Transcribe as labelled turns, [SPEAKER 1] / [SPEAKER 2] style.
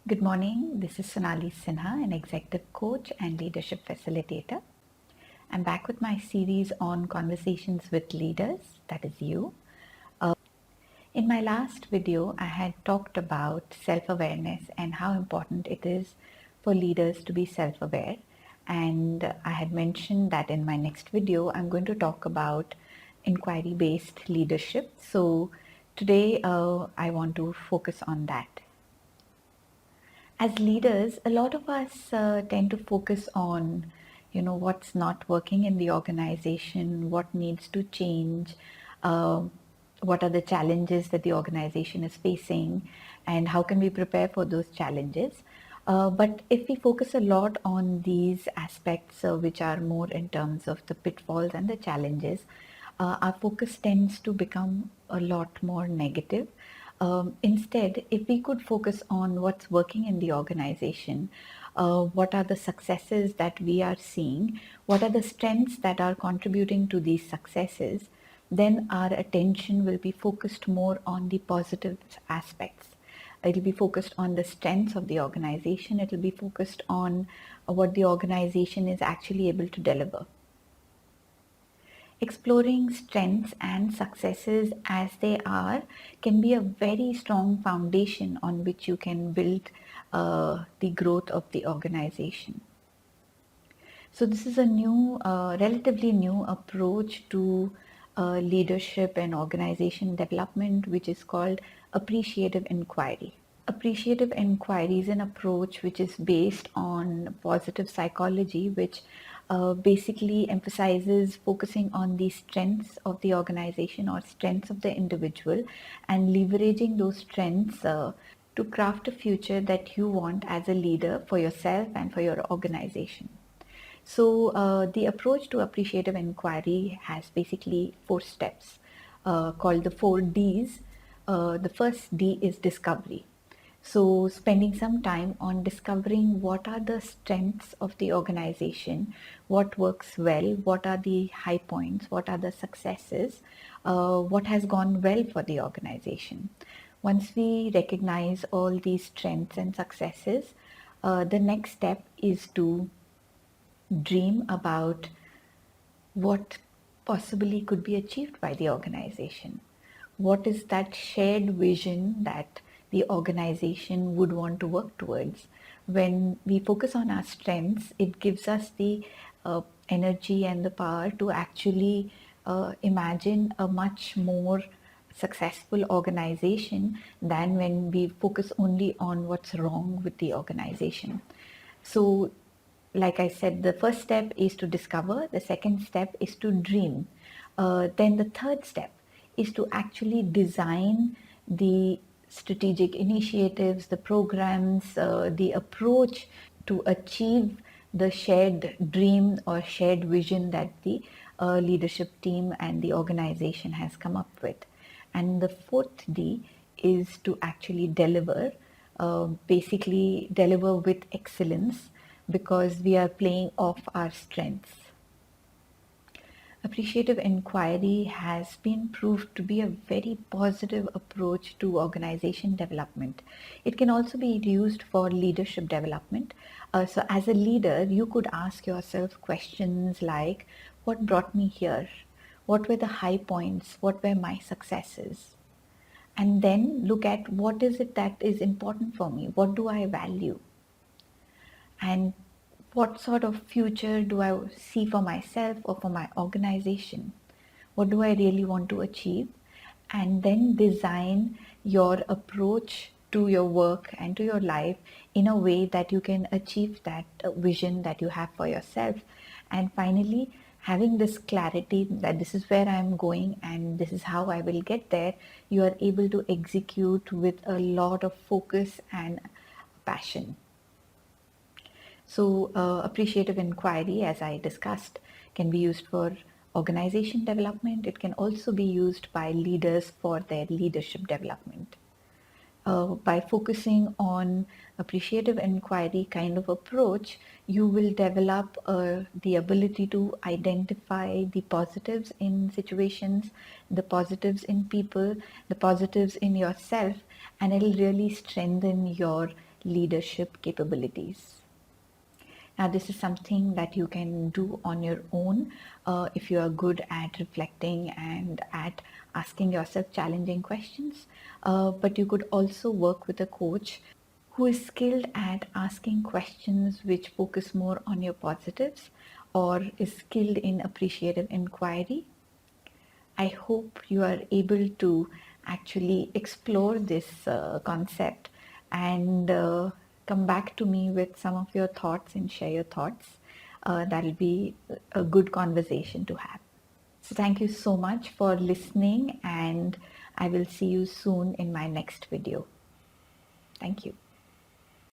[SPEAKER 1] Good morning. This is Sonali Sinha, an executive coach and leadership facilitator. I'm back with my series on conversations with leaders, that is you. In my last video, I had talked about self awareness and how important it is for leaders to be self aware. And I had mentioned that in my next video, I'm going to talk about inquiry based leadership. So today, I want to focus on that. As leaders, a lot of us tend to focus on, what's not working in the organization, what needs to change, uh, what are the challenges that the organization is facing, and how can we prepare for those challenges. But if we focus a lot on these aspects, which are more in terms of the pitfalls and the challenges, our focus tends to become a lot more negative. Instead, if we could focus on what's working in the organization, what are the successes that we are seeing, what are the strengths that are contributing to these successes, then our attention will be focused more on the positive aspects. It'll be focused on the strengths of the organization. It'll be focused on what the organization is actually able to deliver. Exploring strengths and successes as they are can be a very strong foundation on which you can build the growth of the organization. So this is a relatively new approach to leadership and organization development, which is called appreciative inquiry. Appreciative inquiry is an approach which is based on positive psychology, which basically emphasizes focusing on the strengths of the organization or strengths of the individual and leveraging those strengths to craft a future that you want as a leader for yourself and for your organization. So, the approach to appreciative inquiry has basically 4 steps called the 4 Ds. The first D is discovery. So, spending some time on discovering what are the strengths of the organization, what works well, what are the high points, what are the successes, what has gone well for the organization. Once we recognize all these strengths and successes, the next step is to dream about what possibly could be achieved by the organization. What is that shared vision that the organization would want to work towards? When we focus on our strengths, it gives us the energy and the power to actually imagine a much more successful organization than when we focus only on what's wrong with the organization. So, like I said, the first step is to discover, the second step is to dream. Then the third step is to actually design the strategic initiatives, the programs, the approach to achieve the shared dream or shared vision that the leadership team and the organization has come up with. And the fourth D is to actually deliver, basically deliver with excellence because we are playing off our strengths. Appreciative inquiry has been proved to be a very positive approach to organization development. It can also be used for leadership development. So, as a leader, you could ask yourself questions like, what brought me here? What were the high points? What were my successes? And then look at what is it that is important for me? What do I value? And what sort of future do I see for myself or for my organization? What do I really want to achieve? And then design your approach to your work and to your life in a way that you can achieve that vision that you have for yourself. And finally, having this clarity that this is where I'm going and this is how I will get there, you are able to execute with a lot of focus and passion. So, appreciative inquiry, as I discussed, can be used for organization development. It can also be used by leaders for their leadership development. By focusing on appreciative inquiry kind of approach, you will develop the ability to identify the positives in situations, the positives in people, the positives in yourself, and it'll really strengthen your leadership capabilities. Now, this is something that you can do on your own if you are good at reflecting and at asking yourself challenging questions. But you could also work with a coach who is skilled at asking questions which focus more on your positives or is skilled in appreciative inquiry. I hope you are able to actually explore this concept and come back to me with some of your thoughts and share your thoughts. That'll be a good conversation to have. So, thank you so much for listening, and I will see you soon in my next video. Thank you.